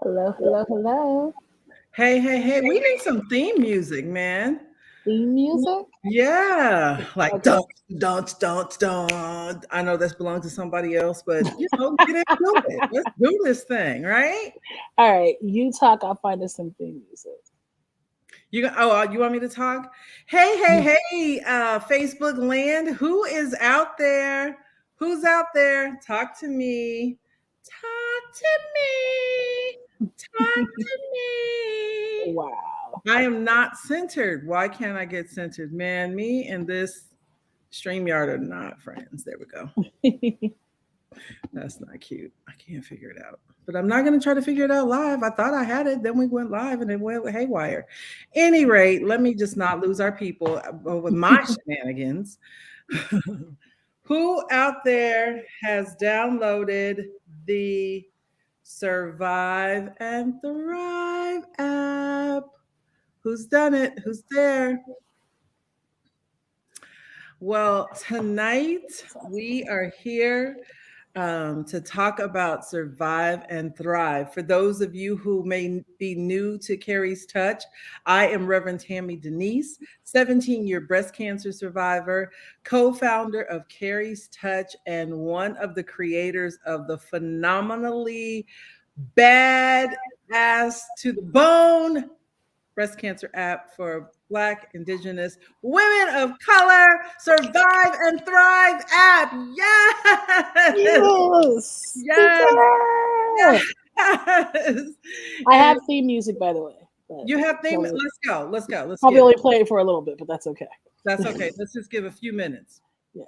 Hello, hello, hello. Hey, hey, hey, we need some theme music, man. Theme music? Yeah, like Okay. don't. I know this belongs to somebody else, but get into it. Let's do this thing, right? All right. You talk, I'll find us some theme music. You want me to talk? Hey, hey, hey, Facebook land, who is out there? Who's out there? Talk to me. Talk to me. Talk to me. Wow. I am not centered. Why can't I get centered? Man, me and this StreamYard are not friends. There we go. That's not cute. I can't figure it out. But I'm not going to try to figure it out live. I thought I had it. Then we went live and it went haywire. Any rate, let me just not lose our people with my shenanigans. Who out there has downloaded the Survive and Thrive app? Who's done it? Who's there? Well, tonight we are here to talk about Survive and Thrive. For those of you who may be new to Carrie's Touch, I am Reverend Tammie Denyse, 17-year breast cancer survivor, co founder of Carrie's Touch, and one of the creators of the phenomenally bad ass to the bone breast cancer app for Black, Indigenous Women of Color, Survive and Thrive app. Yes, Yes. yes, Yeah. yes. I And have theme music, by the way. But you have theme. probably, Let's go. Let's go. Let's probably get it. only play it for a little bit, but that's okay. That's okay. Let's just give a few minutes. Yeah.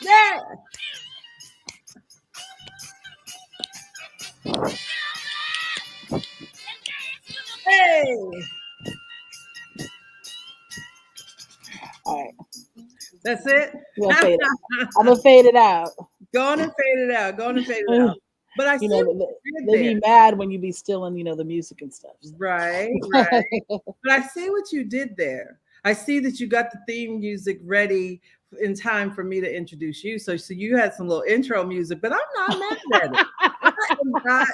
Yeah. Hey. All right. That's it. I'm gonna fade it. I'm gonna fade it out. Go on and fade it out. Go on and fade it out. But I You see know, what you did they there. be mad when you be stealing, the music and stuff. Right, So. right. But I see what you did there. I see that you got the theme music ready in time for me to introduce you. So you had some little intro music, but I'm not mad at it. I am not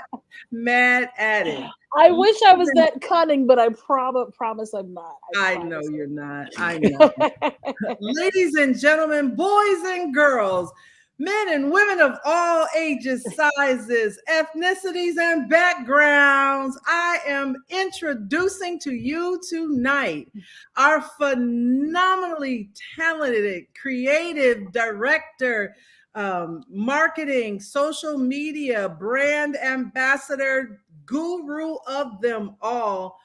mad at it. I wish I was that cunning, but I promise I'm not. I I know promise you're not. I know. Ladies and gentlemen, boys and girls, men and women of all ages, sizes, ethnicities, and backgrounds, I am introducing to you tonight our phenomenally talented, creative director, marketing, social media, brand ambassador, guru of them all,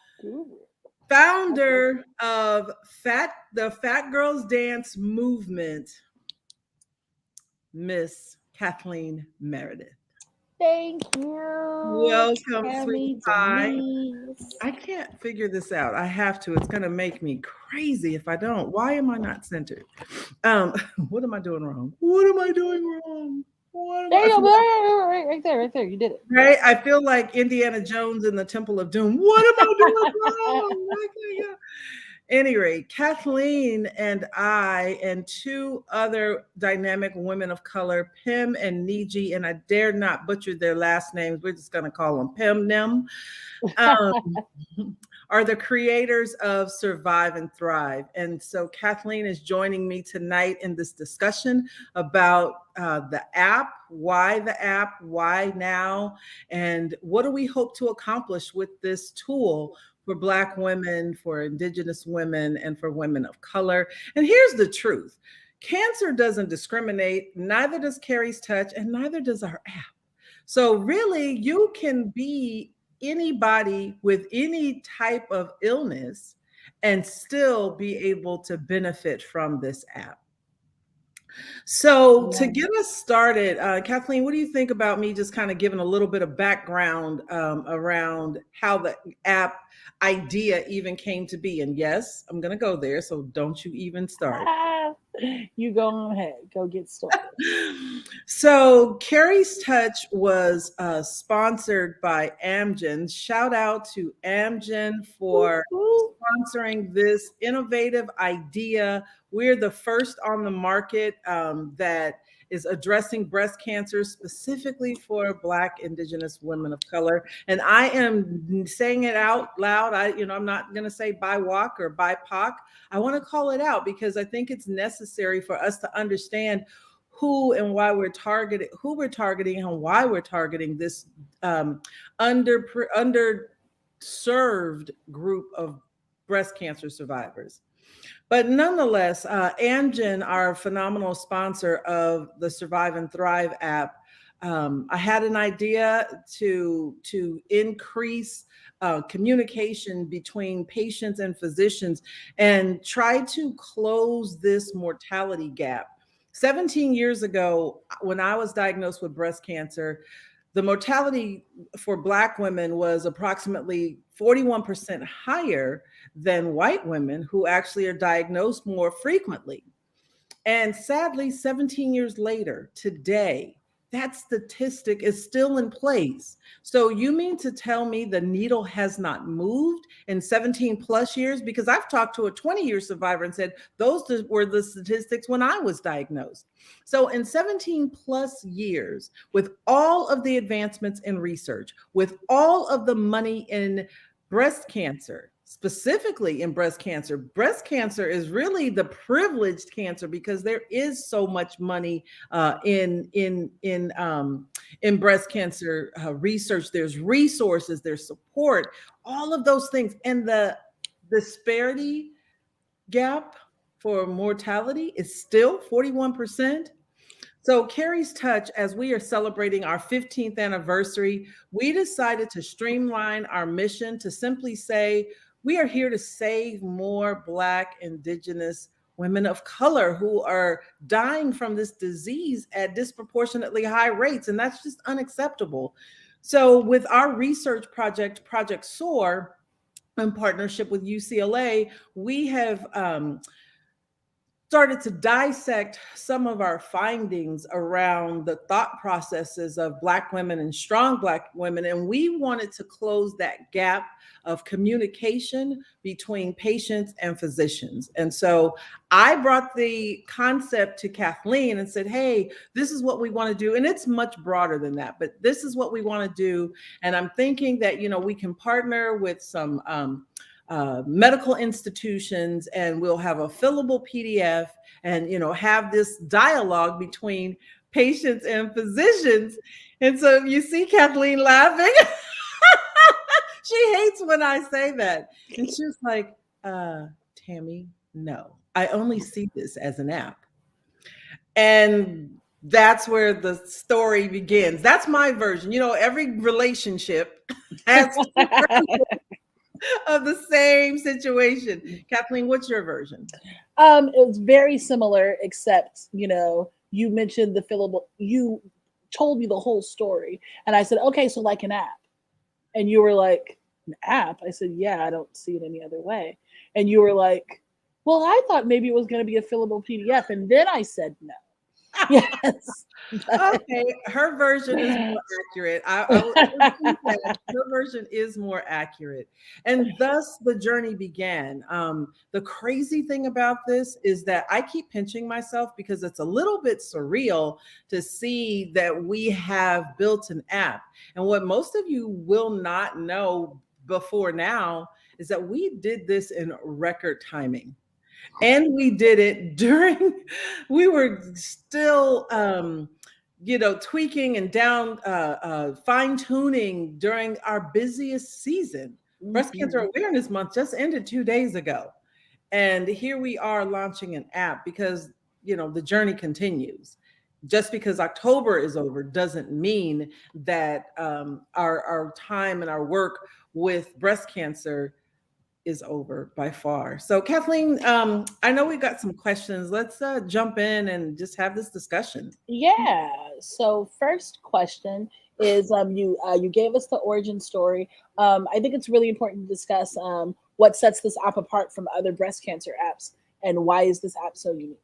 founder of the Fat Girls Dance movement, Miss Cathleen Meredith. Thank you, Welcome, sweet Tammie pie. Denise. I can't figure this out. I have to. It's gonna make me crazy if I don't. Why am I not centered? Um, what am I doing wrong? What am I doing wrong? What am There I, you I go. feel, Right there, right there. You did it. right? I feel like Indiana Jones in the Temple of Doom. What am I doing wrong? Why can't you- Any rate, Kathleen and I and two other dynamic women of color, Pim and Niji, and I dare not butcher their last names. We're just going to call them Pim Nem, are the creators of Survive and Thrive. And so Kathleen is joining me tonight in this discussion about the app, why now, and what do we hope to accomplish with this tool for Black women, for Indigenous women, and for women of color. And here's the truth. Cancer doesn't discriminate, neither does Carrie's Touch, and neither does our app. So really, you can be anybody with any type of illness and still be able to benefit from this app. So, to get us started, Kathleen, what do you think about me just kind of giving a little bit of background around how the app idea even came to be? And yes, I'm going to go there, so don't you even start. You go ahead. Go get started. So, Carrie's Touch was sponsored by Amgen. Shout out to Amgen for sponsoring this innovative idea We're the first on the market that is addressing breast cancer specifically for Black Indigenous women of color. And I am saying it out loud. I'm not going to say BIWOC or BIPOC. I want to call it out because I think it's necessary for us to understand who and why we're targeting, who we're targeting, and why we're targeting this underserved group of breast cancer survivors. But nonetheless, Amgen, our phenomenal sponsor of the Survive and Thrive app, I had an idea to increase communication between patients and physicians and try to close this mortality gap. 17 years ago, when I was diagnosed with breast cancer, the mortality for Black women was approximately 41% higher than white women who actually are diagnosed more frequently. And sadly, 17 years later, today, that statistic is still in place. So you mean to tell me the needle has not moved in 17 plus years? Because I've talked to a 20-year survivor and said, those were the statistics when I was diagnosed. So in 17 plus years, with all of the advancements in research, with all of the money in breast cancer, specifically in breast cancer is really the privileged cancer because there is so much money in breast cancer research. There's resources, there's support, all of those things, and the disparity gap for mortality is still 41%. So Carrie's Touch, as we are celebrating our 15th anniversary, we decided to streamline our mission to simply say, we are here to save more Black, Indigenous women of color who are dying from this disease at disproportionately high rates, and that's just unacceptable. So with our research project, Project SOAR, in partnership with UCLA, we have started to dissect some of our findings around the thought processes of Black women and strong Black women. And we wanted to close that gap of communication between patients and physicians. And so I brought the concept to Cathleen and said, hey, this is what we want to do. And it's much broader than that, but this is what we want to do. And I'm thinking that, we can partner with some medical institutions, and we'll have a fillable PDF and have this dialogue between patients and physicians. And so you see Kathleen laughing. She hates when I say that. And she's like, Tammie, no, I only see this as an app. And that's where the story begins. That's my version. Every relationship has of the same situation. Kathleen, what's your version? It was very similar, except, you mentioned the fillable, you told me the whole story. And I said, okay, so like an app. And you were like, an app? I said, yeah, I don't see it any other way. And you were like, well, I thought maybe it was going to be a fillable PDF. And then I said, no. Yes. Okay, her version is more accurate. Her version is more accurate. And thus the journey began. The crazy thing about this is that I keep pinching myself because it's a little bit surreal to see that we have built an app. And what most of you will not know before now is that we did this in record timing. And we did it we were still, tweaking and fine tuning during our busiest season. Mm-hmm. Breast Cancer Awareness Month just ended 2 days ago. And here we are launching an app because, the journey continues. Just because October is over doesn't mean that our time and our work with breast cancer is over by far. So Kathleen, I know we got some questions. Let's jump in and just have this discussion. Yeah. So first question is you gave us the origin story. I think it's really important to discuss what sets this app apart from other breast cancer apps and why is this app so unique?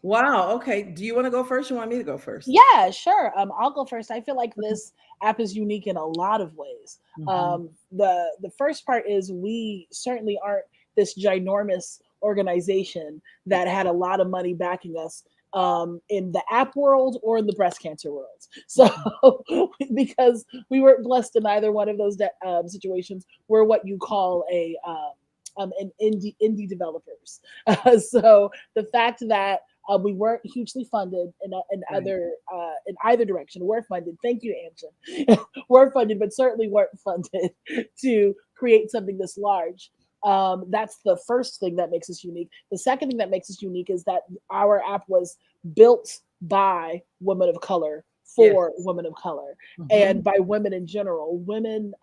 Wow. Okay. Do you want to go first? Or you want me to go first? Yeah, sure. I'll go first. I feel like this app is unique in a lot of ways. Mm-hmm. The first part is we certainly aren't this ginormous organization that had a lot of money backing us in the app world or in the breast cancer world. So, because we weren't blessed in either one of those situations, we're what you call an indie developers. So the fact that we weren't hugely funded in either direction. We're funded. Thank you, Angela. We're funded, but certainly weren't funded to create something this large. That's the first thing that makes us unique. The second thing that makes us unique is that our app was built by women of color for women of color, and by women in general. Women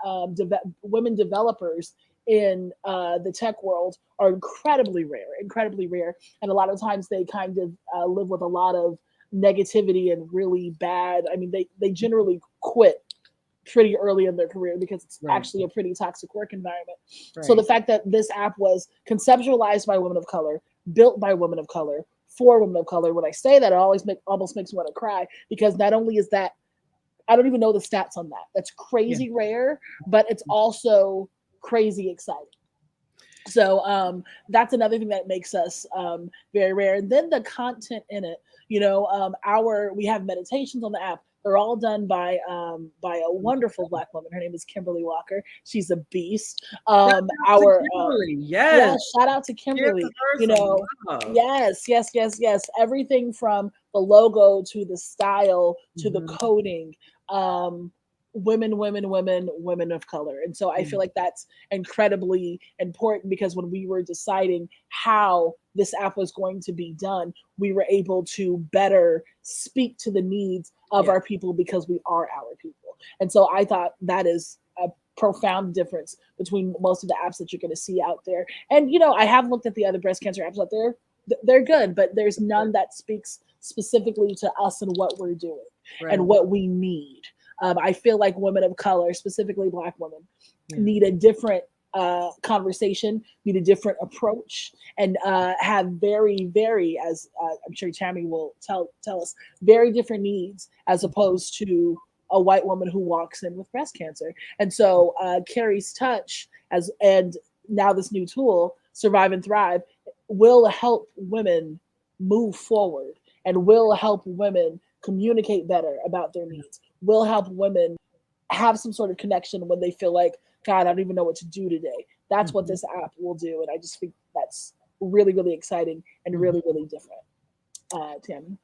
developers in the tech world are incredibly rare, and a lot of times they kind of live with a lot of negativity and really bad. I mean, they generally quit pretty early in their career because it's actually a pretty toxic work environment. So the fact that this app was conceptualized by women of color, built by women of color, for women of color, when I say that, it almost makes me want to cry, because not only is that, I don't even know the stats on that. That's crazy rare, but it's also crazy exciting. So that's another thing that makes us very rare. And then the content in it, we have meditations on the app. They're all done by a wonderful Black woman. Her name is Kimberly Walker. She's a beast. Yes, shout out to Kimberly. Yes. Everything from the logo to the style to the coding. Women of color. And so I feel like that's incredibly important, because when we were deciding how this app was going to be done, we were able to better speak to the needs of our people, because we are our people. And so I thought that is a profound difference between most of the apps that you're going to see out there. And, I have looked at the other breast cancer apps out there. They're good, but there's none that speaks specifically to us and what we're doing and what we need. I feel like women of color, specifically Black women, need a different conversation, need a different approach, and have very, very, as I'm sure Tammie will tell us, very different needs as opposed to a white woman who walks in with breast cancer. And so Carrie's Touch, and now this new tool, Survive and Thrive, will help women move forward and will help women communicate better about their needs, will help women have some sort of connection when they feel like, God, I don't even know what to do today. That's what this app will do. And I just think that's really, really exciting and really, really different. Tammie?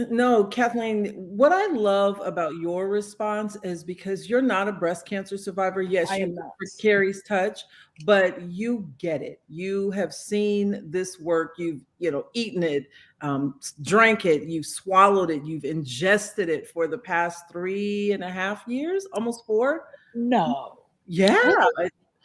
No, Kathleen, what I love about your response is because you're not a breast cancer survivor. Yes, you Carrie's Touch, but you get it. You have seen this work. You've, eaten it, drank it, you've swallowed it, you've ingested it for the past 3.5 years, almost 4. No. Yeah.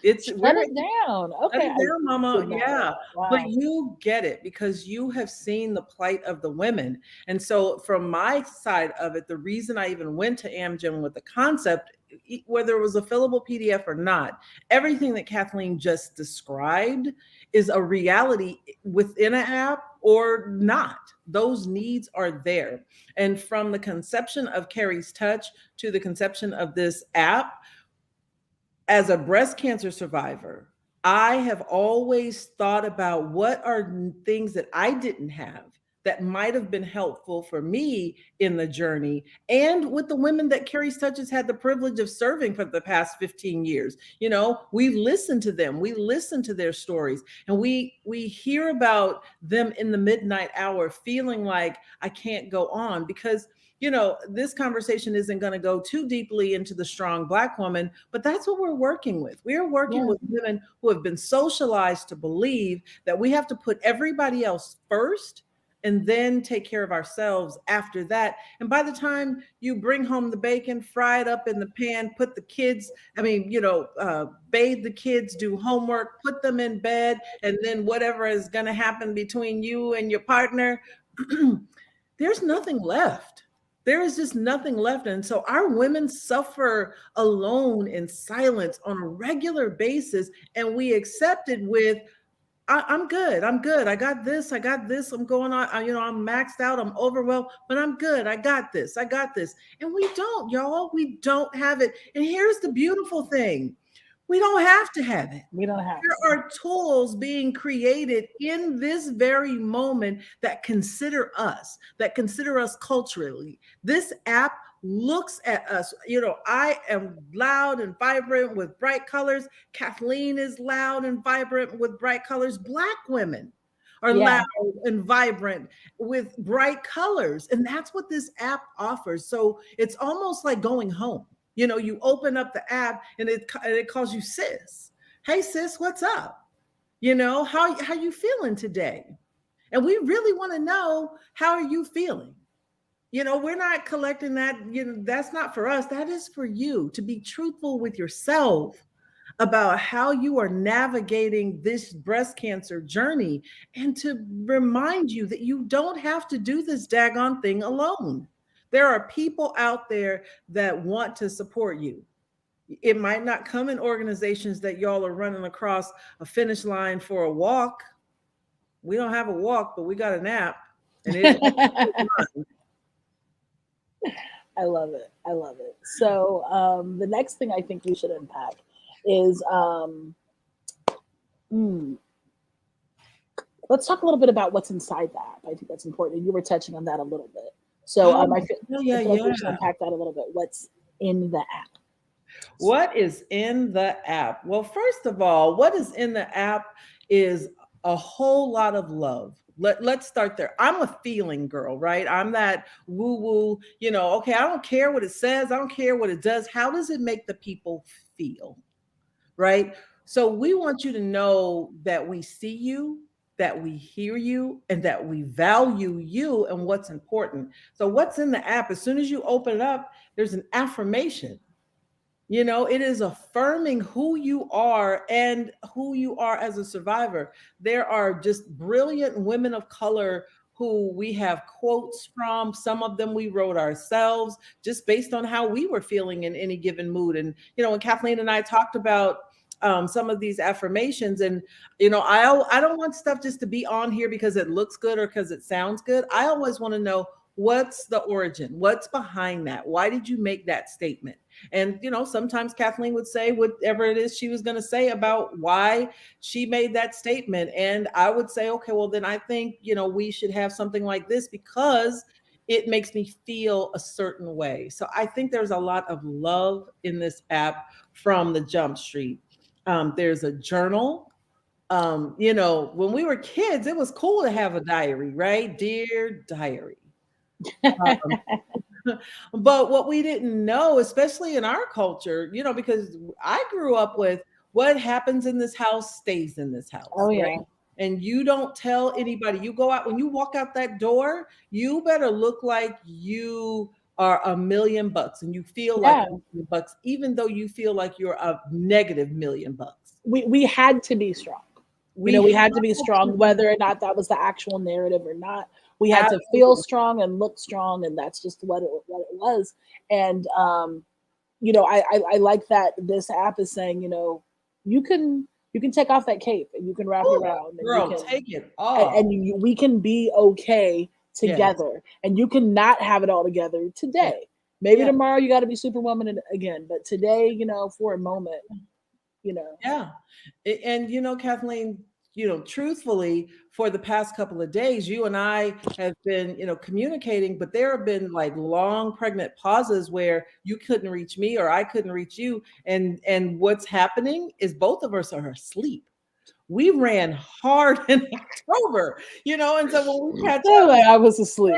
Shut it down. Okay. Shut it down, Mama. Yeah. Wow. But you get it because you have seen the plight of the women. And so from my side of it, the reason I even went to Amgen with the concept, whether it was a fillable PDF or not, everything that Kathleen just described is a reality within an app or not. Those needs are there. And from the conception of Carrie's Touch to the conception of this app, as a breast cancer survivor, I have always thought about what are things that I didn't have that might have been helpful for me in the journey, and with the women that Carrie's Touch has had the privilege of serving for the past 15 years. We listen to them, we listen to their stories, and we hear about them in the midnight hour feeling like I can't go on because this conversation isn't going to go too deeply into the strong Black woman, but that's what we're working with. We are working with women who have been socialized to believe that we have to put everybody else first and then take care of ourselves after that. And by the time you bring home the bacon, fry it up in the pan, put the kids, bathe the kids, do homework, put them in bed, and then whatever is going to happen between you and your partner, there's nothing left. There is just nothing left. And so our women suffer alone in silence on a regular basis. And we accept it with, I'm good. I got this. I'm going on. I'm maxed out. I'm overwhelmed, but I'm good. I got this. And we don't, y'all. We don't have it. And here's the beautiful thing. We don't have to have it. We don't have There to. are tools being created in this very moment that consider us culturally. This app looks at us. I am loud and vibrant with bright colors. Kathleen is loud and vibrant with bright colors. Black women are Yeah. loud and vibrant with bright colors. And that's what this app offers. So it's almost like going home. You open up the app and it calls you sis. Hey sis, what's up? How you feeling today? And we really want to know, how are you feeling? We're not collecting that. That's not for us. That is for you to be truthful with yourself about how you are navigating this breast cancer journey, and to remind you that you don't have to do this daggone thing alone. There are people out there that want to support you. It might not come in organizations that y'all are running across a finish line for a walk. We don't have a walk, but we got a nap. And I love it. I love it. So the next thing I think we should unpack is let's talk a little bit about what's inside the app. I think that's important. You were touching on that a little bit. So I feel like we should unpack that a little bit. What's in the app? What is in the app? Well, first of all, what is in the app is a whole lot of love. Let's start there. I'm a feeling girl, right? I'm that woo-woo, okay, I don't care what it says. I don't care what it does. How does it make the people feel, right? So we want you to know that we see you, that we hear you, and that we value you and what's important. So what's in the app? As soon as you open it up, there's an affirmation. It is affirming who you are and who you are as a survivor. There are just brilliant women of color who we have quotes from. Some of them we wrote ourselves, just based on how we were feeling in any given mood. And, when Kathleen and I talked about some of these affirmations, and, I don't want stuff just to be on here because it looks good or because it sounds good. I always want to know, what's the origin? What's behind that? Why did you make that statement? And, sometimes Kathleen would say whatever it is she was going to say about why she made that statement. And I would say, okay, well, then I think, we should have something like this because it makes me feel a certain way. So I think there's a lot of love in this app from the Jump Street. There's a journal. When we were kids, it was cool to have a diary, right? Dear diary. But what we didn't know, especially in our culture, because I grew up with what happens in this house stays in this house. Oh, yeah. Right? And you don't tell anybody. You go out, when you walk out that door, you better look like you are $1 million and you feel like $1 million, even though you feel like you're a negative $1 million. We had to be strong. We had to be strong, whether or not that was the actual narrative or not. We had to feel strong and look strong, and that's just what it was. And I like that this app is saying, you can take off that cape and you can wrap it around. Girl, take it off. And we can be okay together. Yes. And you can not have it all together today. Yeah. Maybe tomorrow you got to be Superwoman again, but today, for a moment, Yeah. And, Kathleen, truthfully, for the past couple of days, you and I have been, communicating, but there have been like long pregnant pauses where you couldn't reach me or I couldn't reach you. And what's happening is both of us are asleep. We ran hard in October, and so when we had I was asleep.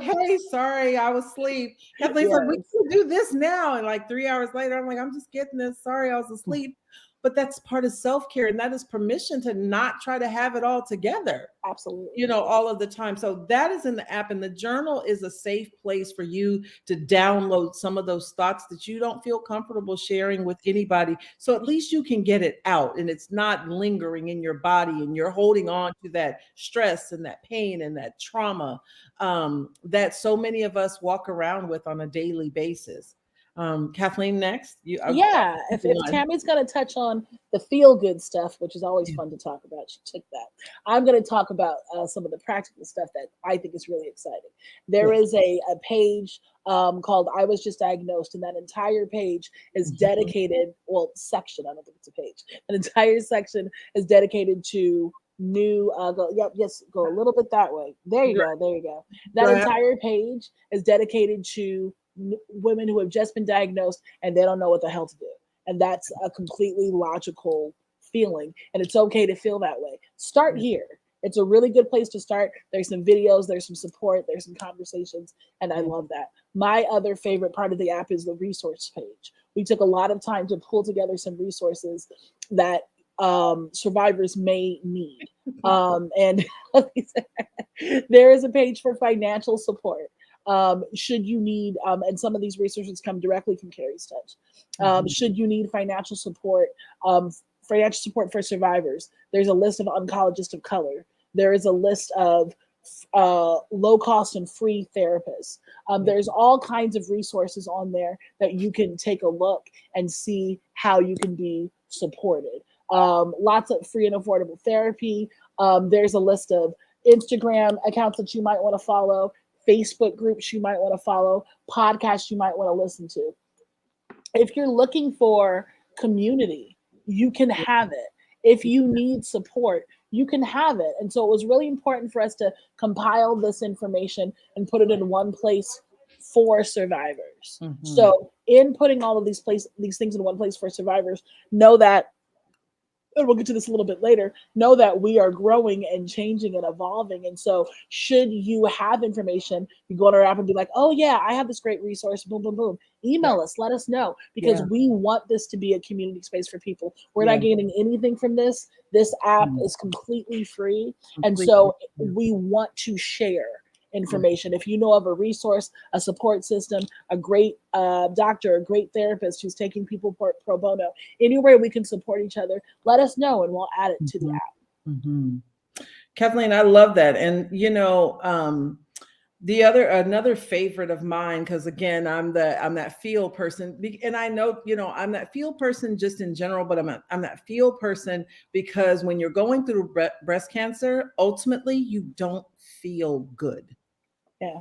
Hey, sorry, I was asleep. Kathleen's like, we can do this now. And like 3 hours later, I'm like, I'm just getting this. Sorry, I was asleep. But that's part of self-care, and that is permission to not try to have it all together. Absolutely. All of the time. So that is in the app, and the journal is a safe place for you to download some of those thoughts that you don't feel comfortable sharing with anybody. So at least you can get it out and it's not lingering in your body and you're holding on to that stress and that pain and that trauma that so many of us walk around with on a daily basis. Kathleen, next. Yeah, if Tammie's going to touch on the feel good stuff, which is always fun to talk about, she took that. I'm going to talk about some of the practical stuff that I think is really exciting. There is a page called I Was Just Diagnosed, and that entire page is dedicated, well, section, I don't think it's a page, an entire section is dedicated to new go a little bit that way, there you go, that entire page is dedicated to women who have just been diagnosed and they don't know what the hell to do. And that's a completely logical feeling. And it's okay to feel that way. Start here. It's a really good place to start. There's some videos, there's some support, there's some conversations, and I love that. My other favorite part of the app is the resource page. We took a lot of time to pull together some resources that survivors may need. And there is a page for financial support. Should you need, and some of these resources come directly from Carrie's Touch. Should you need financial support for survivors, there's a list of oncologists of color. There is a list of low cost and free therapists. There's all kinds of resources on there that you can take a look and see how you can be supported. Lots of free and affordable therapy. There's a list of Instagram accounts that you might want to follow, Facebook groups you might want to follow, podcasts you might want to listen to. If you're looking for community, you can have it. If you need support, you can have it. And so it was really important for us to compile this information and put it in one place for survivors. So in putting all of these things in one place for survivors, know that, and we'll get to this a little bit later, know that we are growing and changing and evolving. And so should you have information, you go on our app and be like, oh yeah, I have this great resource, boom, boom, boom. Email us, let us know, because we want this to be a community space for people. We're not gaining anything from this. This app is completely free. And so we want to share information. If you know of a resource, a support system, a great doctor, a great therapist who's taking people pro bono, anywhere we can support each other, let us know and we'll add it to the app. Kathleen, I love that. And another favorite of mine, because again, I'm that feel person, and I know I'm that feel person just in general, but I'm that feel person because when you're going through breast cancer, ultimately you don't feel good. Yeah.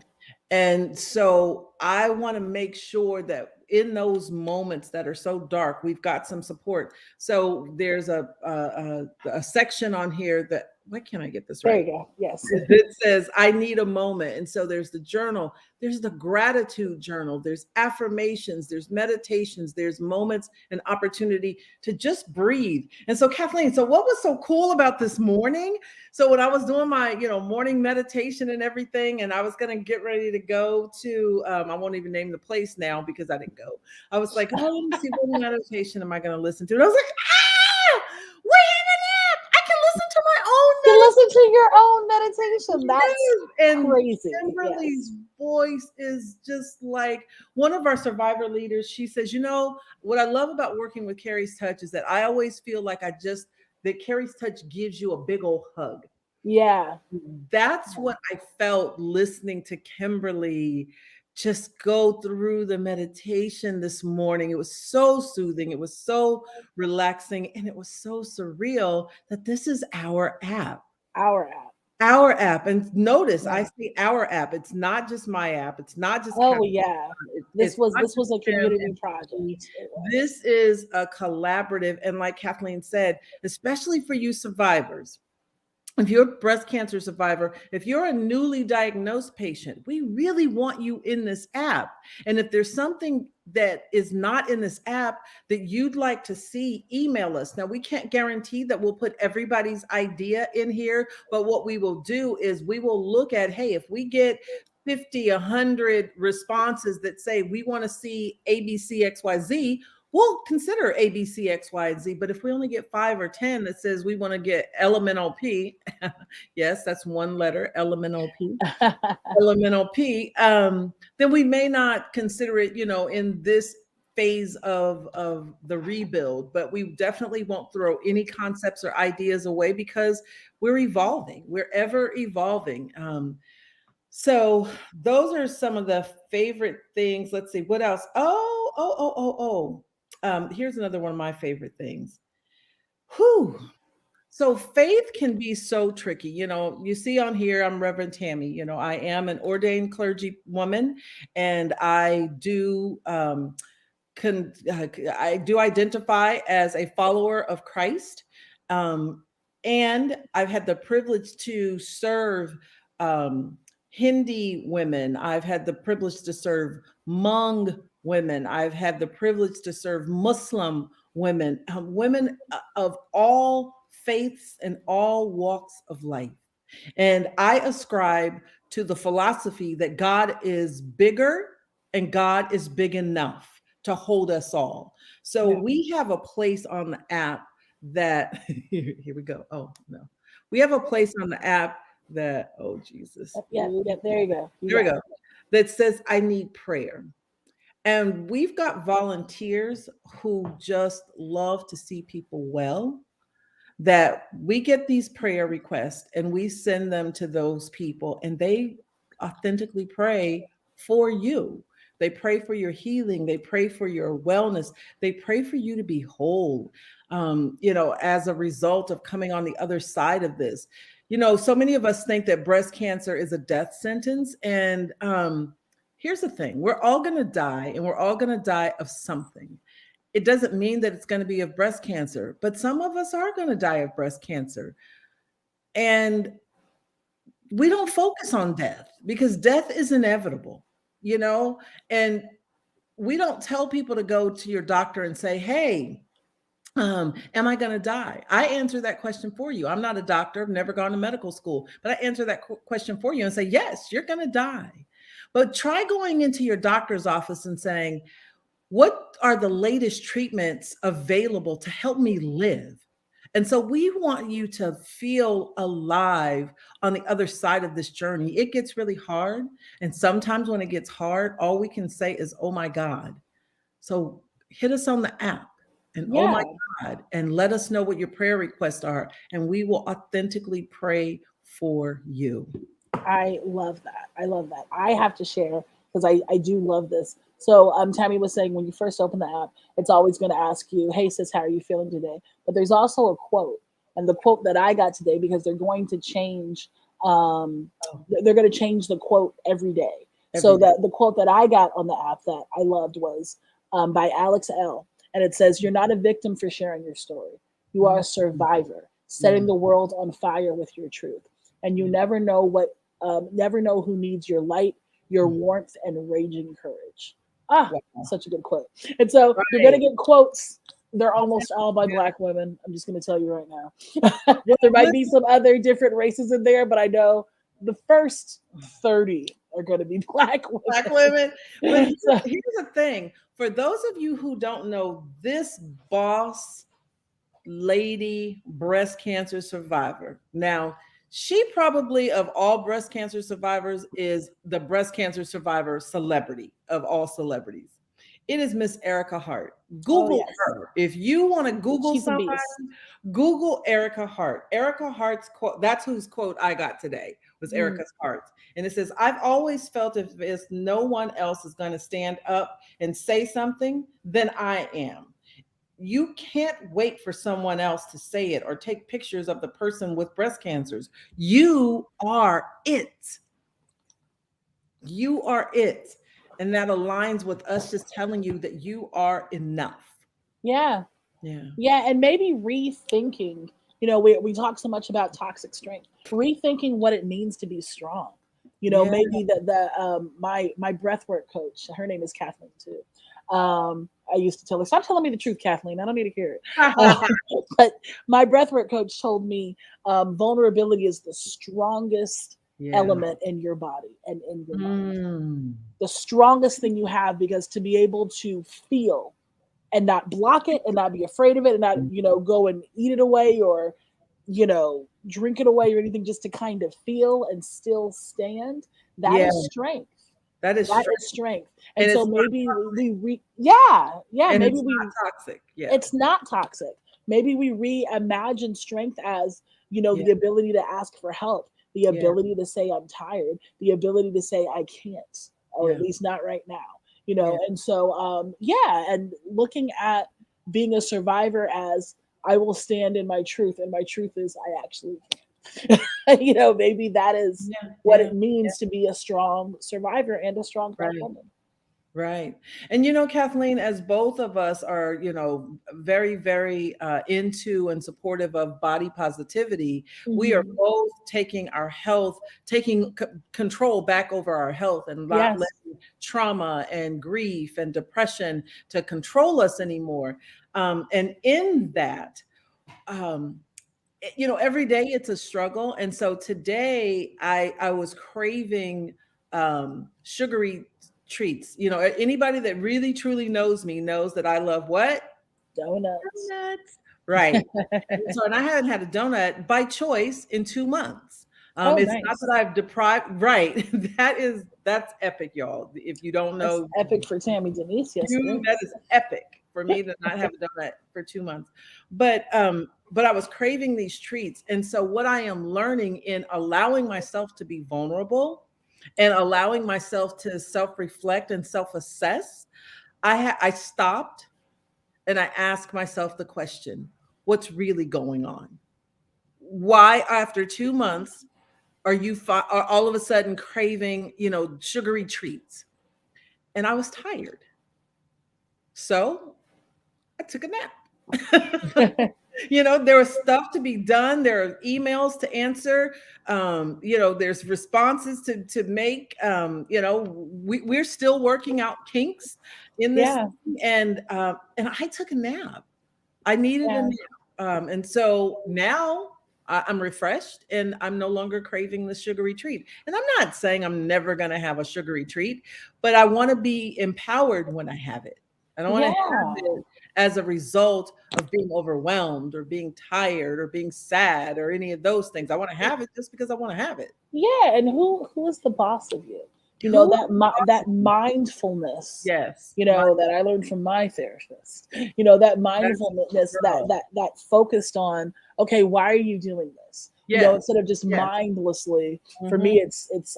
And so I want to make sure that in those moments that are so dark, we've got some support. So there's a section on here that, why can't I get this right? There you go. Yes. It says, I need a moment. And so there's the journal, there's the gratitude journal, there's affirmations, there's meditations, there's moments and opportunity to just breathe. And so Kathleen, so what was so cool about this morning? So when I was doing my, morning meditation and everything, and I was going to get ready to go to, I won't even name the place now because I didn't go. I was like, oh, let me see, what meditation am I going to listen to? And I was like, we have an app. I can listen to my own meditation. You listen to your own meditation. That's crazy. Kimberly's voice is just like one of our survivor leaders. She says, what I love about working with Carrie's Touch is that I always feel like that Carrie's Touch gives you a big old hug. Yeah. That's what I felt listening to Kimberly just go through the meditation this morning. It was so soothing. It was so relaxing. And it was so surreal that this is our app. Our app. Our app. And notice, I say our app. It's not just my app. It's not just. Oh, yeah. This was a community project. This is a collaborative. And like Kathleen said, especially for you survivors, if you're a breast cancer survivor, if you're a newly diagnosed patient, we really want you in this app. And if there's something that is not in this app that you'd like to see, email us. Now, we can't guarantee that we'll put everybody's idea in here, but what we will do is we will look at, hey, if we get 50, 100 responses that say we want to see ABCXYZ, we'll consider A, B, C, X, Y, and Z. But if we only get 5 or 10 that says we want to get elemental P, yes, that's one letter, elemental P, elemental P, then we may not consider it, in this phase of the rebuild. But we definitely won't throw any concepts or ideas away because we're evolving. We're ever evolving. So those are some of the favorite things. Let's see, what else? Oh, Here's another one of my favorite things. Whew. So faith can be so tricky. You see on here, I'm Reverend Tammie. I am an ordained clergy woman, and I do identify as a follower of Christ. Um, and I've had the privilege to serve Hindi women. I've had the privilege to serve Hmong women. I've had the privilege to serve Muslim women, women of all faiths and all walks of life. And I ascribe to the philosophy that God is bigger and God is big enough to hold us all. So Yeah. we have a place on the app that, here we go. Oh, no. We have a place on the app that, oh, Jesus. Yeah, there you go. Here we go. That says, I need prayer. And we've got volunteers who just love to see people well, that we get these prayer requests and we send them to those people, and they authentically pray for you. They pray for your healing. They pray for your wellness. They pray for you to be whole, as a result of coming on the other side of this. So many of us think that breast cancer is a death sentence. And here's the thing, we're all going to die, and we're all going to die of something. It doesn't mean that it's going to be of breast cancer, but some of us are going to die of breast cancer. And we don't focus on death because death is inevitable, and we don't tell people to go to your doctor and say, hey, am I going to die? I answer that question for you. I'm not a doctor. I've never gone to medical school, but I answer that question for you and say, yes, you're going to die. But try going into your doctor's office and saying, what are the latest treatments available to help me live? And so we want you to feel alive on the other side of this journey. It gets really hard. And sometimes when it gets hard, all we can say is, oh my God. So hit us on the app and oh my God, and let us know what your prayer requests are. And we will authentically pray for you. I love that. I have to share because I do love this. So Tammie was saying when you first open the app, it's always going to ask you, hey sis, how are you feeling today? But there's also a quote. And the quote that I got today, because they're going to change, they're going to change the quote every day. So the quote that I got on the app that I loved was by Alex L. And it says, you're not a victim for sharing your story. You are a survivor, setting the world on fire with your truth. And you never know who needs your light, your warmth, and raging courage. Such a good quote. And so you're going to get quotes. They're almost all by Black women. I'm just going to tell you right now. There might be some other different races in there, but I know the first 30 are going to be Black women. Black women. But here's the thing. For those of you who don't know, this boss lady breast cancer survivor. Now, she probably, of all breast cancer survivors, is the breast cancer survivor celebrity of all celebrities. It is Miss Erica Hart. Google her. If you want to Google somebody, Google Erica Hart. Erica Hart's quote, that's whose quote I got today, was Erica Hart. And it says, I've always felt if there's no one else is going to stand up and say something, then I am. You can't wait for someone else to say it or take pictures of the person with breast cancers. You are it. You are it. And that aligns with us just telling you that you are enough. Yeah. And maybe rethinking, we talk so much about toxic strength, rethinking what it means to be strong. Maybe my breathwork coach, her name is Cathleen too. I used to tell her, stop telling me the truth, Cathleen. I don't need to hear it. But my breathwork coach told me vulnerability is the strongest element in your body and in your mind. The strongest thing you have, because to be able to feel and not block it and not be afraid of it and not, go and eat it away or, drink it away or anything, just to kind of feel and still stand. That is strength. That is strength. And so maybe maybe it's not toxic. Yeah. It's not toxic. Maybe we reimagine strength as, the ability to ask for help, the ability to say I'm tired, the ability to say I can't, or at least not right now. you know. And so yeah, and looking at being a survivor as I will stand in my truth, and my truth is I actually can. You know, maybe that is Yeah, what yeah, it means to be a strong survivor and a strong Black right. woman. Right. And Kathleen, as both of us are, very, very into and supportive of body positivity, we are Hmm. both taking our health, taking control back over our health, and not Yes. letting trauma and grief and depression to control us anymore. And in that, um, every day it's a struggle. And so today I was craving sugary treats. Anybody that really truly knows me knows that I love what? Donuts. Donuts. Right. And I haven't had a donut by choice in 2 months. Oh, It's not nice. that I've deprived, right. That's epic, y'all. If you don't That's know, epic for Tammie Denyse. Yes, it that is. is epic for me to not have a donut for 2 months. But I was craving these treats. And so what I am learning in allowing myself to be vulnerable and allowing myself to self-reflect and self-assess, I stopped and I asked myself the question, what's really going on? Why after 2 months are all of a sudden craving, sugary treats? And I was tired. So I took a nap. There was stuff to be done. There are emails to answer. There's responses to make. We're still working out kinks in this Yeah, thing. And I took a nap. I needed a yeah, nap. And so now I'm refreshed and I'm no longer craving the sugary treat. And I'm not saying I'm never going to have a sugary treat, but I want to be empowered when I have it. I don't want to have yeah, it as a result of being overwhelmed or being tired or being sad or any of those things. I want to have it just because I want to have it. yeah. And who is the boss of you? You know, Who? that mindfulness. Yes. You know, that I learned from my therapist. You know, that That's mindfulness, girl. that focused on, okay, why are you doing this? You know, Yes. instead of just Yes. mindlessly. For Hmm. me, it's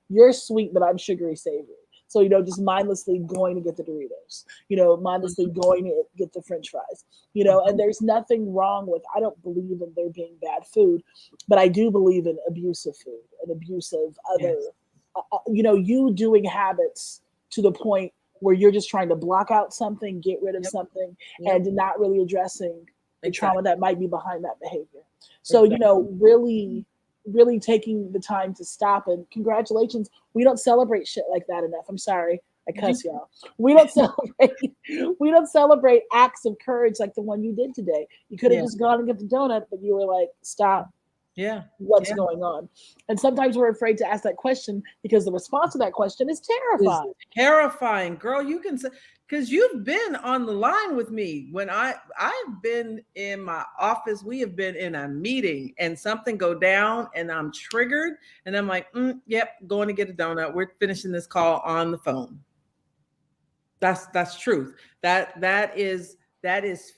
you're sweet, but I'm sugary savory. So, you know, just mindlessly going to get the Doritos, you know, mindlessly going to get the French fries, you know, and there's nothing wrong with, I don't believe in there being bad food, but I do believe in abuse of food and abuse of other, Yes. you know, you doing habits to the point where you're just trying to block out something, get rid of Yep. something, Yep. and not really addressing the trauma Exactly. that might be behind that behavior. So, you Exactly. know, really taking the time to stop, and congratulations. We don't celebrate shit like that enough. I'm sorry. I You, cuss y'all. We don't celebrate we don't celebrate acts of courage like the one you did today. You could have yeah. just gone and get the donut, but you were like, stop, Yeah. what's Yeah. going on? And sometimes we're afraid to ask that question because the response to that question is Is terrifying. terrifying, girl. You can say, because you've been on the line with me when I've been in my office. We have been in a meeting and something go down and I'm triggered and I'm like, yep, going to get a donut. We're finishing this call on the phone. That's truth. That is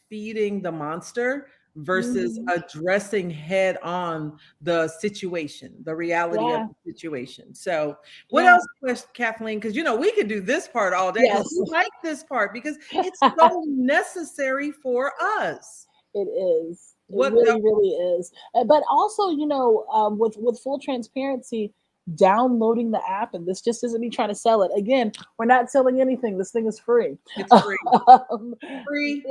feeding the monster versus Mhm. addressing head on the situation, the reality of Yeah, the situation. So, what yeah, else, Kathleen? Because we could do this part all day because yes. we like this part because it's so necessary for us. It is. It What else? really, really is. But also, you know, with full transparency, downloading the app, and this just isn't me trying to sell it. Again, we're not selling anything. This thing is free. It's free, um, free.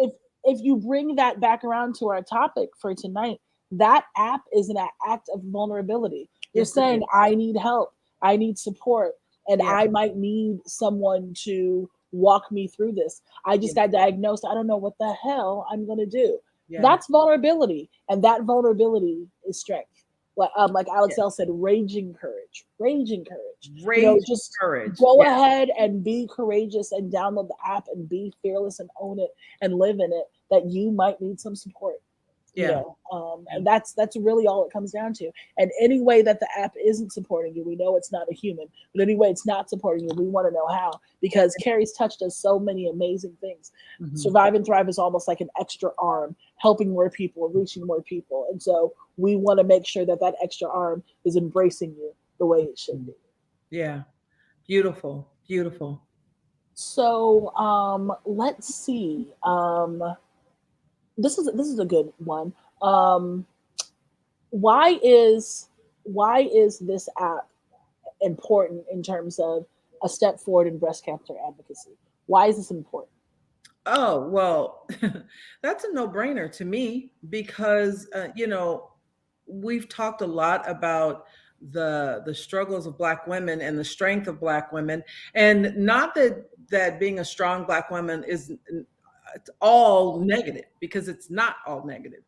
if you bring that back around to our topic for tonight, that app is an act of vulnerability. You're Yes, it is. saying, I need help, I need support, and Yeah, I might need someone to walk me through this. I yeah, just got diagnosed. I don't know what the hell I'm going to do. yeah, That's vulnerability, and that vulnerability is strength. Like Alex yeah. L said, raging courage. You know, Rage, just courage. go Yeah, ahead and be courageous and download the app and be fearless and own it and live in it. That you might need some support. You yeah, know, yeah. and that's really all it comes down to. And any way that the app isn't supporting you, we know it's not a human. But any way it's not supporting you, we want to know how, because Carrie's Touch does so many amazing things. Mhm. Survive and Thrive is almost like an extra arm, helping more people, reaching more people. And so we want to make sure that that extra arm is embracing you the way it should be. Yeah. Beautiful. Beautiful. So let's see. This is a good one. Um, why is why is this app important in terms of a step forward in breast cancer advocacy? Why is this important? Oh, well, that's a no-brainer to me because we've talked a lot about the struggles of Black women and the strength of Black women, and not that being a strong Black woman is it's all negative, because it's not all negative.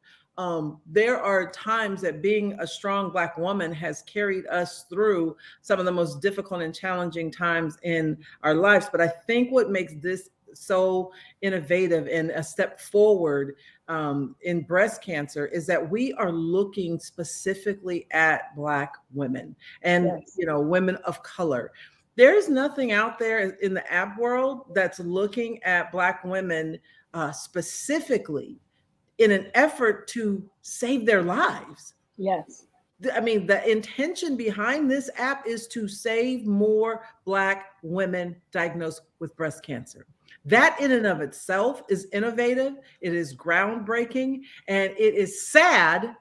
There are times that being a strong Black woman has carried us through some of the most difficult and challenging times in our lives. But I think what makes this so innovative and a step forward in breast cancer is that we are looking specifically at Black women and Yes, women of color. There's nothing out there in the app world that's looking at Black women specifically in an effort to save their lives. yes, I mean, the intention behind this app is to save more Black women diagnosed with breast cancer. That, in and of itself, is innovative, it is groundbreaking, and it is sad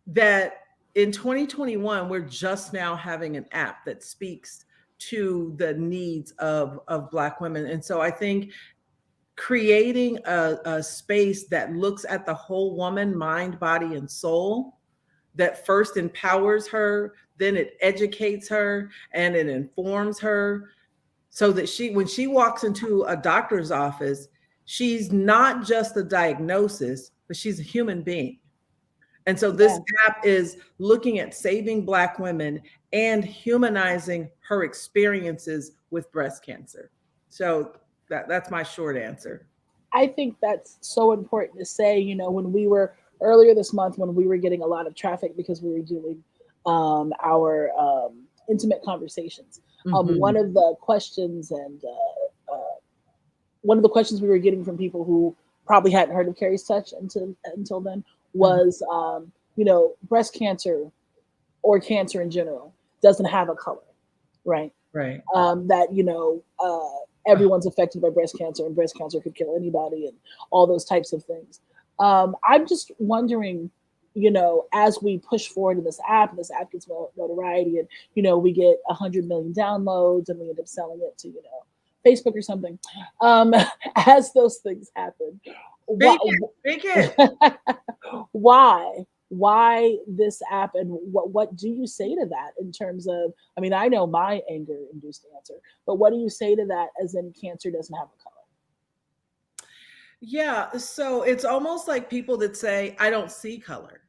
that in 2021, we're just now having an app that speaks to the needs of Black women. And so I think creating a space that looks at the whole woman, mind, body, and soul, that first empowers her, then it educates her and it informs her, so that when she walks into a doctor's office, she's not just a diagnosis, but she's a human being. And so this yeah. app is looking at saving Black women and humanizing her experiences with breast cancer. So that's my short answer. I think that's so important to say. When we were earlier this month, when we were getting a lot of traffic because we were doing our intimate conversations, Mhm. one of the questions one of the questions we were getting from people who probably hadn't heard of Carrie's Touch until then Mhm. was, breast cancer or cancer in general doesn't have a color, right? Right. That everyone's affected by breast cancer, and breast cancer could kill anybody, and all those types of things. I'm just wondering, as we push forward in this app gets notoriety, and we get 100 million downloads, and we end up selling it to Facebook or something. Um, as those things happen, why, Speak it. Speak it. why this app, and what do you say to that in terms of, I mean, I know my anger induced answer, but what do you say to that, as in cancer doesn't have a color? Yeah. So it's almost like people that say, I don't see color.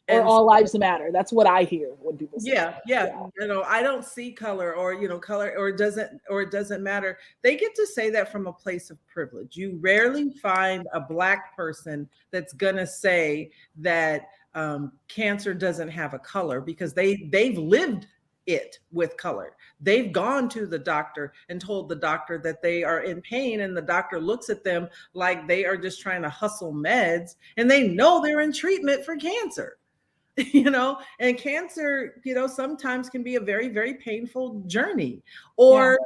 Or And all lives matter? That's what I hear when people say yeah, that. yeah, Yeah, I don't see color, or color, or it doesn't matter. They get to say that from a place of privilege. You rarely find a Black person that's gonna say that cancer doesn't have a color, because they've lived it with color. They've gone to the doctor and told the doctor that they are in pain, and the doctor looks at them like they are just trying to hustle meds, and they know they're in treatment for cancer. And cancer, sometimes can be a very, very painful journey. yeah, Or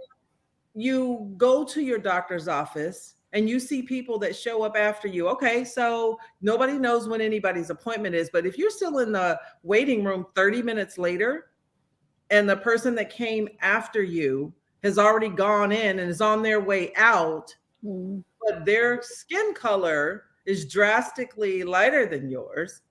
you go to your doctor's office and you see people that show up after you. Okay, so nobody knows when anybody's appointment is, but if you're still in the waiting room 30 minutes later, and the person that came after you has already gone in and is on their way out, mm, but their skin color is drastically lighter than yours,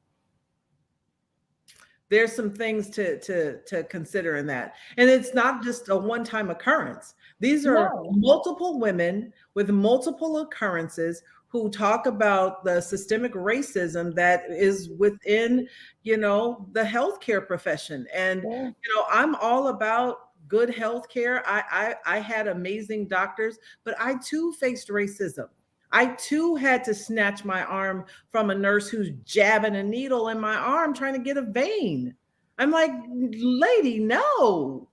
there's some things to consider in that. And it's not just a one-time occurrence. These are no, multiple women with multiple occurrences who talk about the systemic racism that is within, the healthcare profession. And yeah, I'm all about good healthcare. I had amazing doctors, but I too faced racism. I too had to snatch my arm from a nurse who's jabbing a needle in my arm trying to get a vein. I'm like, lady, no.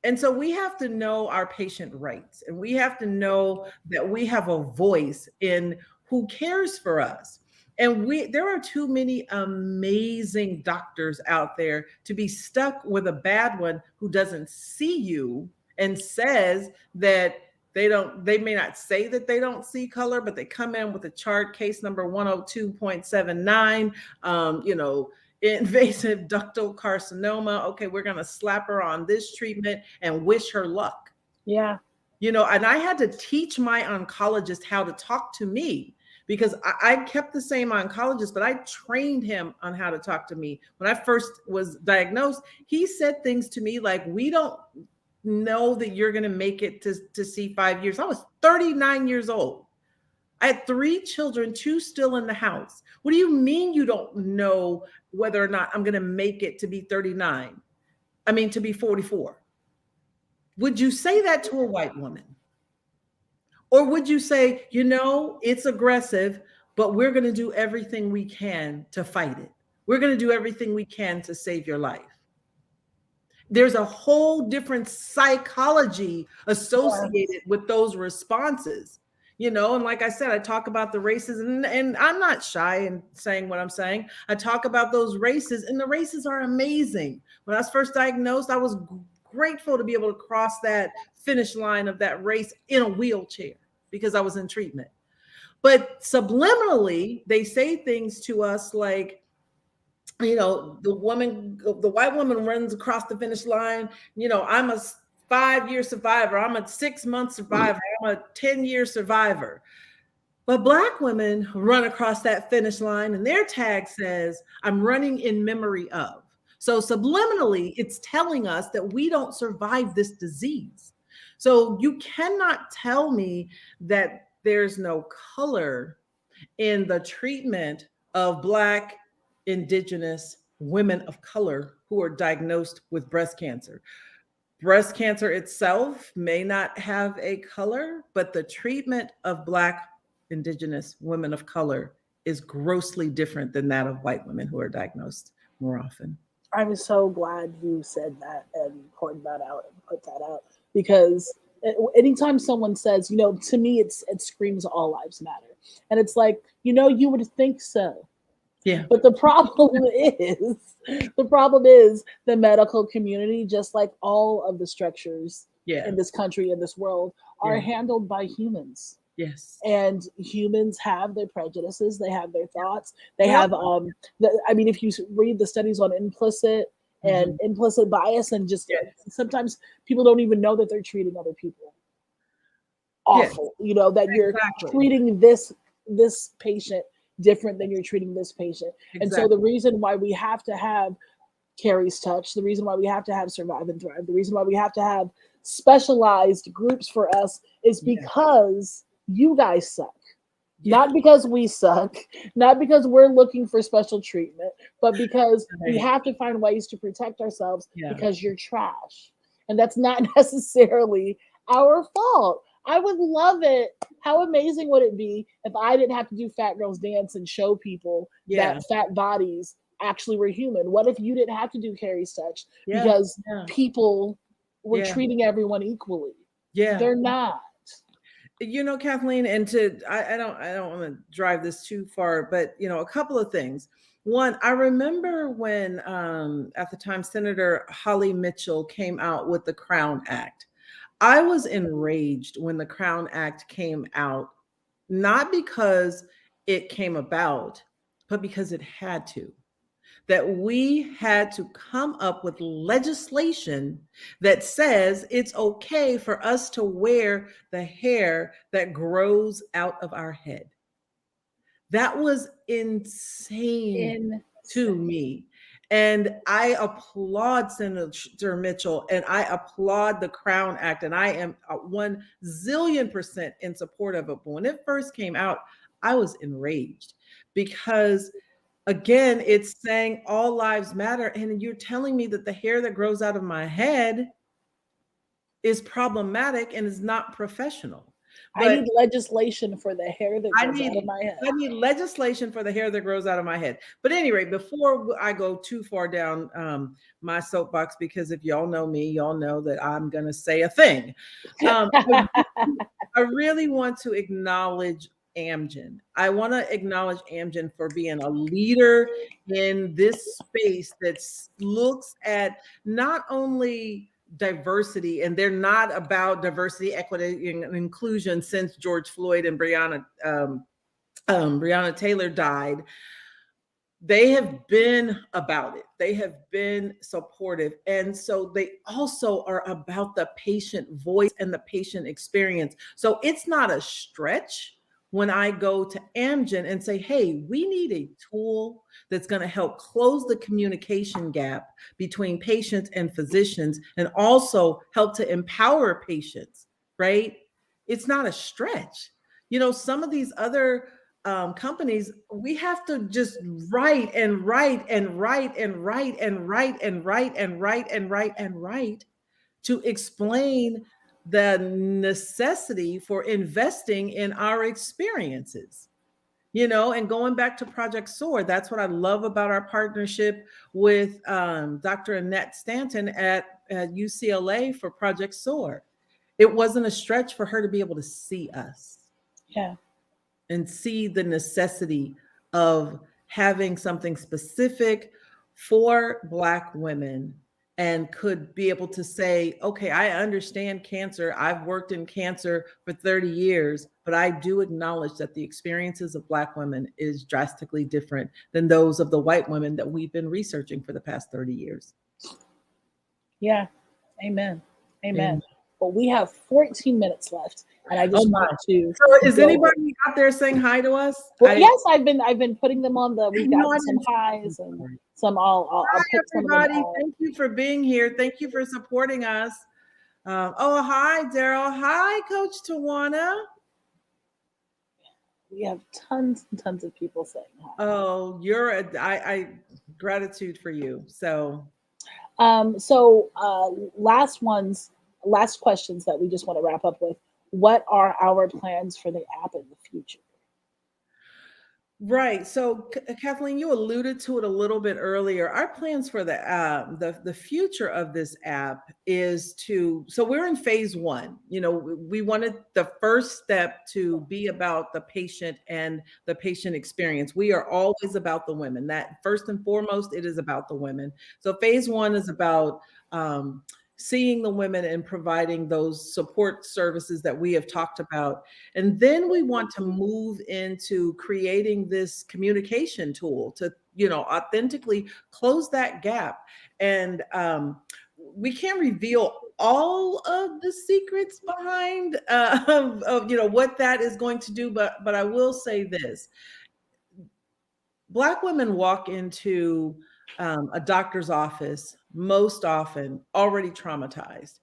And so we have to know our patient rights, and we have to know that we have a voice in who cares for us. And there are too many amazing doctors out there to be stuck with a bad one who doesn't see you and says that they may not say that they don't see color, but they come in with a chart, case number 102.79, invasive ductal carcinoma. Okay, we're going to slap her on this treatment and wish her luck. Yeah. And I had to teach my oncologist how to talk to me, because I kept the same oncologist, but I trained him on how to talk to me. When I first was diagnosed, he said things to me like, we don't know that you're going to make it to see 5 years. I was 39 years old. I had 3 children, 2 still in the house. What do you mean you don't know whether or not I'm going to make it to be 39? I mean, to be 44. Would you say that to a white woman? Or would you say, it's aggressive, but we're going to do everything we can to fight it. We're going to do everything we can to save your life. There's a whole different psychology associated with those responses, and like I said, I talk about the races, and I'm not shy in saying what I'm saying. I talk about those races, and the races are amazing. When I was first diagnosed, I was grateful to be able to cross that finish line of that race in a wheelchair because I was in treatment. But subliminally, they say things to us like, the white woman runs across the finish line. I'm a 5-year survivor. I'm a 6-month survivor. I'm a 10-year survivor. But Black women run across that finish line and their tag says, I'm running in memory of. So subliminally, it's telling us that we don't survive this disease. So you cannot tell me that there's no color in the treatment of Black, Indigenous women of color who are diagnosed with breast cancer. Breast cancer itself may not have a color, but the treatment of Black, Indigenous women of color is grossly different than that of white women who are diagnosed more often. I'm so glad you said that and pointed that out and put that out, because anytime someone says, to me, it screams all lives matter. And it's like, you would think so. Yeah. But the problem is the medical community, just like all of the structures in this country, in this world, are handled by humans. Yes. And humans have their prejudices, they have their thoughts, they have if you read the studies on implicit and implicit bias, and just sometimes people don't even know that they're treating other people awful, that you're treating this patient different than you're treating this patient. And so the reason why we have to have Carrie's Touch, the reason why we have to have Survive and Thrive, the reason why we have to have specialized groups for us is because you guys suck. Not because we suck, not because we're looking for special treatment, but because we have to find ways to protect ourselves because you're trash. And that's not necessarily our fault. I would love it. How amazing would it be if I didn't have to do Fat Girls Dance and show people that fat bodies actually were human? What if you didn't have to do Carrie's Touch because people were treating everyone equally? They're not. Kathleen, and I don't want to drive this too far, but a couple of things. One, I remember when at the time Senator Holly Mitchell came out with the Crown Act. I was enraged when the Crown Act came out, not because it came about, but because it had to. That we had to come up with legislation that says it's okay for us to wear the hair that grows out of our head. That was insane to me. And I applaud Senator Mitchell, and I applaud the Crown Act, and I am 1,000,000,000% in support of it. But when it first came out, I was enraged because, again, it's saying all lives matter. And you're telling me that the hair that grows out of my head is problematic and is not professional. But I need legislation for the hair that grows out of my head. I need legislation for the hair that grows out of my head. But anyway, before I go too far down my soapbox, because if y'all know me, y'all know that I'm going to say a thing. I really want to acknowledge Amgen. I want to acknowledge Amgen for being a leader in this space that looks at not only diversity, and they're not about diversity, equity, and inclusion since George Floyd and Breonna Taylor died. They have been about it. They have been supportive. And so they also are about the patient voice and the patient experience. So it's not a stretch when I go to Amgen and say, hey, we need a tool that's going to help close the communication gap between patients and physicians and also help to empower patients, right? It's not a stretch. Some of these other companies, we have to just write and write and write and write and write and write and write and write and write to explain the necessity for investing in our experiences. And going back to Project SOAR, that's what I love about our partnership with Dr. Annette Stanton at UCLA for Project SOAR. It wasn't a stretch for her to be able to see us. Yeah. And see the necessity of having something specific for Black women, and could be able to say, okay, I understand cancer. I've worked in cancer for 30 years, but I do acknowledge that the experiences of Black women is drastically different than those of the white women that we've been researching for the past 30 years. Yeah. Amen. Amen. But we have 14 minutes left. And I just want to. So is anybody out there saying hi to us? Well, yes, I've been putting them on the. We've got some highs and some. I'll pick some of them out. Thank you for being here. Thank you for supporting us. Hi, Daryl. Hi, Coach Tawana. We have tons and tons of people saying hi. Oh, I gratitude for you. So. Last questions that we just want to wrap up with. What are our plans for the app in the future? Right. So, Kathleen, you alluded to it a little bit earlier. Our plans for the future of this app is so we're in phase 1. We wanted the first step to be about the patient and the patient experience. We are always about the women. That first and foremost, it is about the women. So phase 1 is about seeing the women and providing those support services that we have talked about. And then we want to move into creating this communication tool to, authentically close that gap. And we can't reveal all of the secrets behind of what that is going to do. But I will say this. Black women walk into a doctor's office most often already traumatized.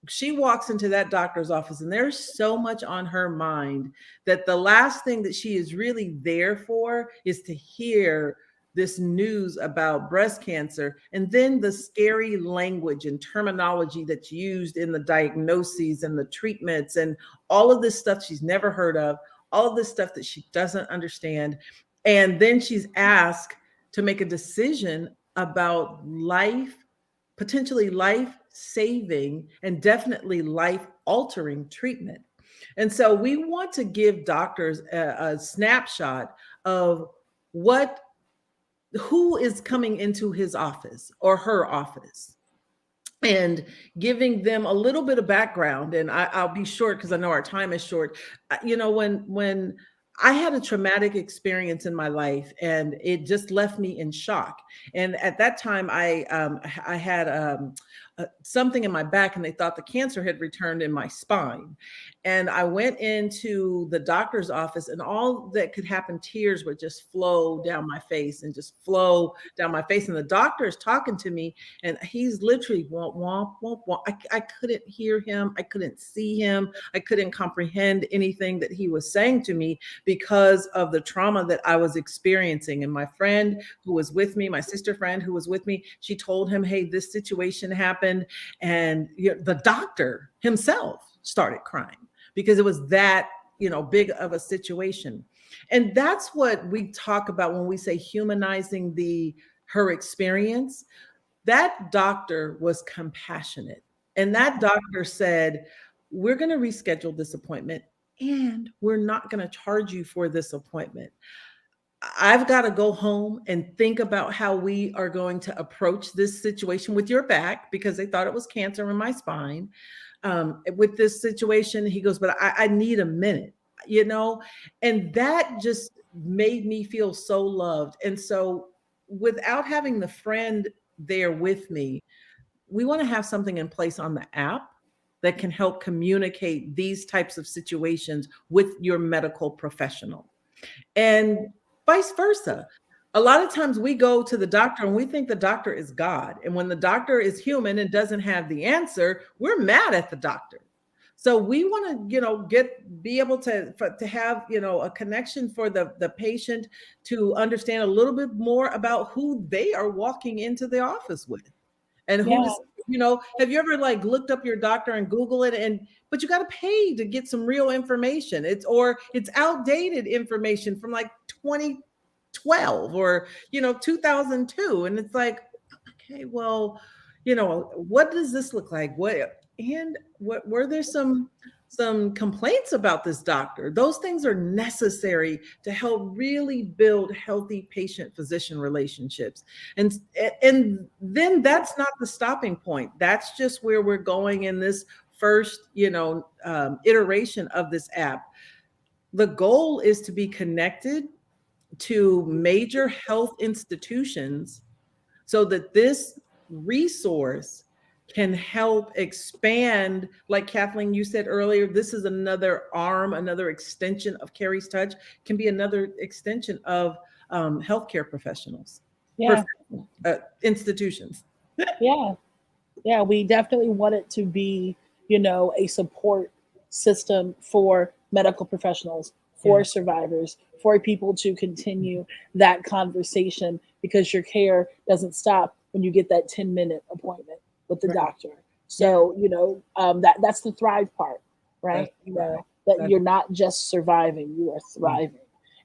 She walks into that doctor's office and there's so much on her mind that the last thing that she is really there for is to hear this news about breast cancer, and then the scary language and terminology that's used in the diagnoses and the treatments and all of this stuff she's never heard of, all of this stuff that she doesn't understand. And then she's asked to make a decision about potentially life-saving and definitely life-altering treatment. And so we want to give doctors a snapshot of who is coming into his office or her office, and giving them a little bit of background. And I'll be short because I know our time is short. When I had a traumatic experience in my life, and it just left me in shock. And at that time, I had something in my back, and they thought the cancer had returned in my spine. And I went into the doctor's office, and all that could happen, tears would just flow down my face and just flow down my face. And the doctor is talking to me, and he's literally womp, womp, womp, womp. I couldn't hear him. I couldn't see him. I couldn't comprehend anything that he was saying to me because of the trauma that I was experiencing. And my friend who was with me, my sister friend who was with me, she told him, hey, this situation happened. And the doctor himself started crying because it was that, big of a situation. And that's what we talk about when we say humanizing her experience. That doctor was compassionate. And that doctor said, we're going to reschedule this appointment, and we're not going to charge you for this appointment. I've got to go home and think about how we are going to approach this situation with your back, because they thought it was cancer in my spine. With this situation, he goes, but I need a minute, you know, and that just made me feel so loved. And so, without having the friend there with me, we want to have something in place on the app that can help communicate these types of situations with your medical professional, and vice versa. A lot of times we go to the doctor and we think the doctor is God. And when the doctor is human and doesn't have the answer, we're mad at the doctor. So we want to, be able to have, a connection for the patient to understand a little bit more about who they are walking into the office with, and who Yeah. is, have you ever like looked up your doctor and Google it, but you got to pay to get some real information. It's outdated information from like 2012 or 2002, and it's like, okay, well, what does this look like? What were there some complaints about this doctor? Those things are necessary to help really build healthy patient physician relationships. And then that's not the stopping point. That's just where we're going in this first iteration of this app. The goal is to be connected to major health institutions so that this resource can help expand. Like Kathleen, you said earlier, this is another arm, another extension of Carrie's Touch, can be another extension of healthcare professionals, Yeah. institutions. Yeah, we definitely want it to be, a support system for medical professionals, for survivors, for people to continue that conversation, because your care doesn't stop when you get that 10-minute appointment with the doctor. So, that's the thrive part, right? That you're not just surviving, you are thriving.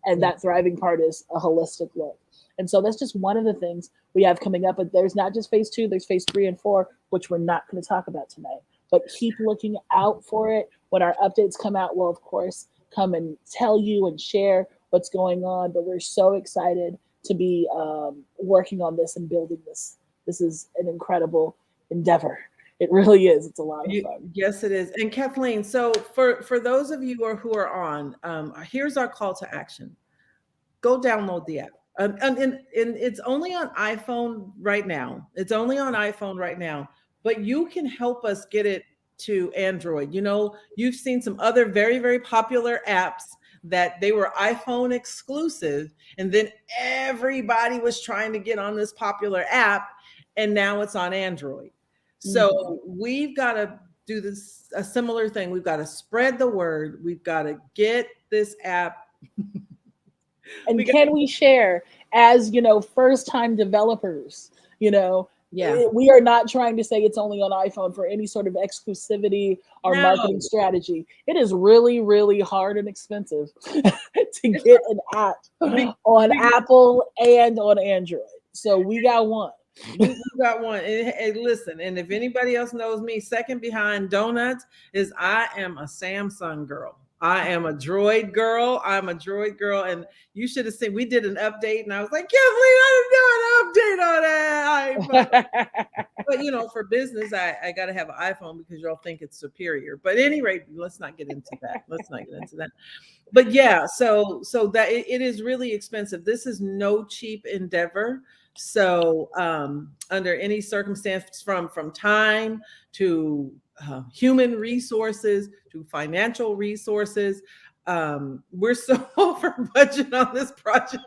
And that thriving part is a holistic look. And so that's just one of the things we have coming up. But there's not just phase 2, there's phase 3 and 4, which we're not going to talk about tonight. But keep looking out for it. When our updates come out, we'll, of course, come and tell you and share what's going on. But we're so excited to be working on this and building this. This is an incredible endeavor. It really is. It's a lot of fun. Yes, it is. And Kathleen, so for those of you who are on, here's our call to action. Go download the app. And it's only on iPhone right now. But you can help us get it to Android. You've seen some other very, very popular apps that they were iPhone exclusive, and then everybody was trying to get on this popular app, and now it's on Android. So we've got to do a similar thing. We've got to spread the word. We've got to get this app. And can we share, as first time developers, we are not trying to say it's only on iPhone for any sort of exclusivity or marketing strategy. It is really, really hard and expensive to get an app on Apple and on Android. So we got one. We got one. And listen, and if anybody else knows me, second behind donuts is I am a Samsung girl. I am a Droid girl. And you should have seen, we did an update and I was like, Kathleen, I didn't do an update on that. But for business, I got to have an iPhone because y'all think it's superior. But at any rate, let's not get into that. But yeah, so that it is really expensive. This is no cheap endeavor. So under any circumstance, from time to human resources to financial resources, we're so over budget on this project.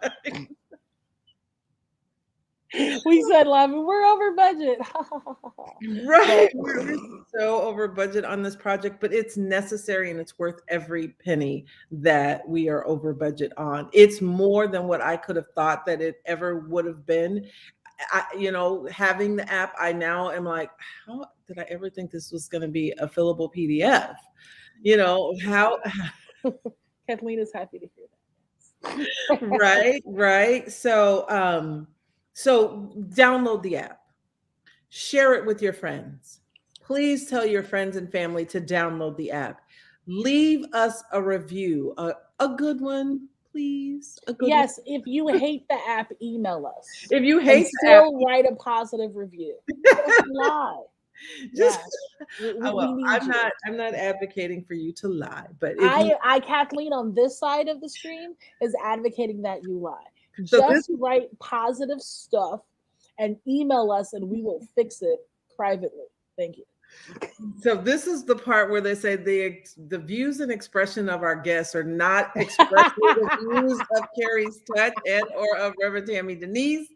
We said, Lavin, we're over budget. Right. We're so over budget on this project, but it's necessary and it's worth every penny that we are over budget on. It's more than what I could have thought that it ever would have been. Having the app, I now am like, how did I ever think this was going to be a fillable PDF? How Kathleen is happy to hear that. Right. So download the app, share it with your friends. Please tell your friends and family to download the app. Leave us a review, a good one, please? A good Yes, if you hate the app, email us. If you And hate the app, still write a positive review. Just lie. just Yes. We well, need you. I'm not advocating for you to lie, but if you Kathleen, on this side of the stream is advocating that you lie. so this Just write positive stuff and email us, and we will fix it privately. Thank you. So this is the part where they say the views and expression of our guests are not expressing the views of Carrie's Touch and or of Reverend Tammie Denyse.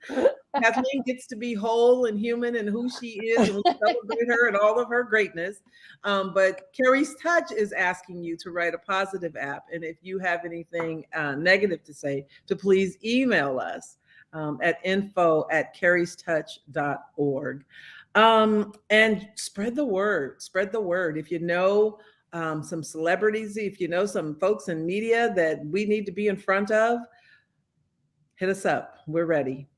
Kathleen gets to be whole and human and who she is, and we celebrate her and all of her greatness. But Carrie's Touch is asking you to write a positive app, and if you have anything negative to say, to please email us at info@carriestouch.org. And spread the word. Spread the word. If you know some celebrities, if you know some folks in media that we need to be in front of, hit us up. We're ready.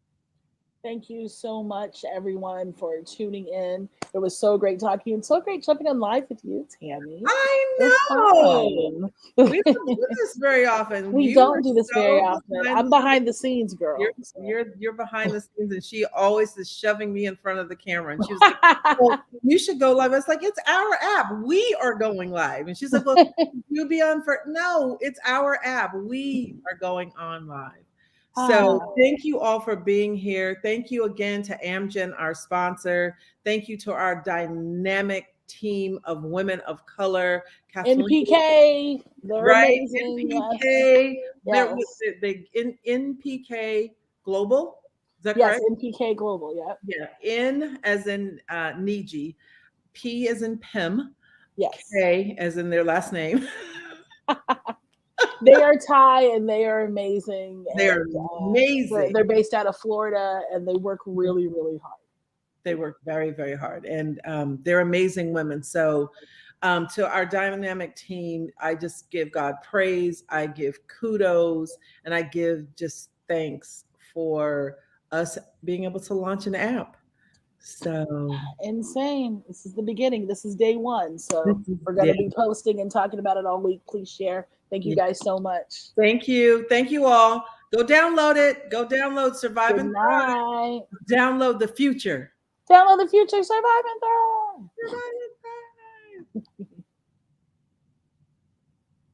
Thank you so much, everyone, for tuning in. It was so great talking and so great jumping on live with you, Tammie. I It's know. fun. We don't do this very often. We You don't are do this so very often. I'm behind the scenes, girl. You're behind the scenes, and she always is shoving me in front of the camera. And she was like, "Well, you should go live." I was like, "It's our app. We are going live." And she's like, "Well, you'll be on for." No, it's our app. We are going on live. So thank you all for being here. Thank you again to Amgen, our sponsor. Thank you to our dynamic team of women of color. Kathleen, NPK, they're right? amazing. NPK, yes. They're in NPK Global. Is that yes, correct? NPK Global, yeah. Yeah, N as in Niji, P as in Pim, yes. K as in their last name. They are Thai and they are amazing. They're amazing. They're based out of Florida and they work really, really hard. They work very, very hard, and they're amazing women. So to our dynamic team, I just give God praise. I give kudos, and I give just thanks for us being able to launch an app. So insane. This is the beginning. This is day one. So we're going to be posting and talking about it all week. Please share. Thank you guys so much. Thank you. Thank you all. Go download it. Go download Survive and Thrive. Download the future. Download the future. Survive and Thrive. Survive and Thrive.